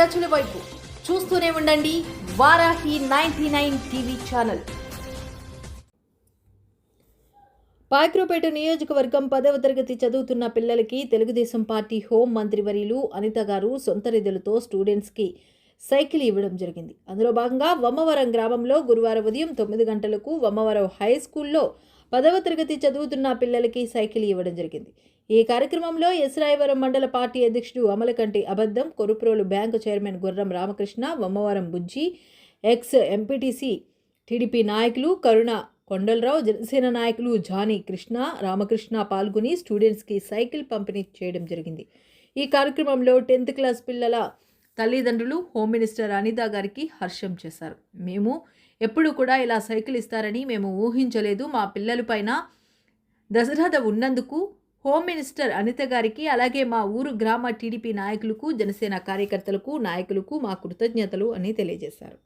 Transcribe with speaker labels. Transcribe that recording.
Speaker 1: ప్రజల వైపు చూస్తూనే ఉండండి వారాహి 99 టీవీ ఛానల్. పాయక్రోపేట నియోజకవర్గం 10వ తరగతి చదువుతున్న పిల్లలకి తెలుగుదేశం పార్టీ హోం మంత్రివర్యులు అనిత గారు సొంత నిధులతో స్టూడెంట్స్కి సైకిల్ ఇవ్వడం జరిగింది. అందులో భాగంగా వమ్మవరం గ్రామంలో గురువారం ఉదయం 9 గంటలకు వమ్మవరం హై స్కూల్లో 10వ తరగతి చదువుతున్న పిల్లలకి సైకిల్ ఇవ్వడం జరిగింది. ఈ కార్యక్రమంలో ఎస్రాయవరం మండల పార్టీ అధ్యక్షుడు అమలకంటి అబద్దం, కొరుప్రోలు బ్యాంకు చైర్మన్ గుర్రం రామకృష్ణ, వమ్మవరం బుజ్జి, ఎక్స్ ఎంపీటీసీ టీడీపీ నాయకులు కరుణ కొండలరావు, జనసేన నాయకులు జానీ కృష్ణ, రామకృష్ణ పాల్గొని స్టూడెంట్స్కి సైకిల్ పంపిణీ చేయడం జరిగింది. ఈ కార్యక్రమంలో 10th క్లాస్ పిల్లల తల్లిదండ్రులు హోమ్ మినిస్టర్ అనిత గారికి హర్షం చేశారు. మేము ఎప్పుడు కూడా ఇలా సైకిల్ ఇస్తారని మేము ఊహించలేదు. మా పిల్లలపైన దశరథ ఉన్నందుకు హోమ్ మినిస్టర్ అనిత గారికి, అలాగే మా ఊరు గ్రామ టీడీపీ నాయకులకు, జనసేన కార్యకర్తలకు, నాయకులకు మా కృతజ్ఞతలు అని తెలియజేశారు.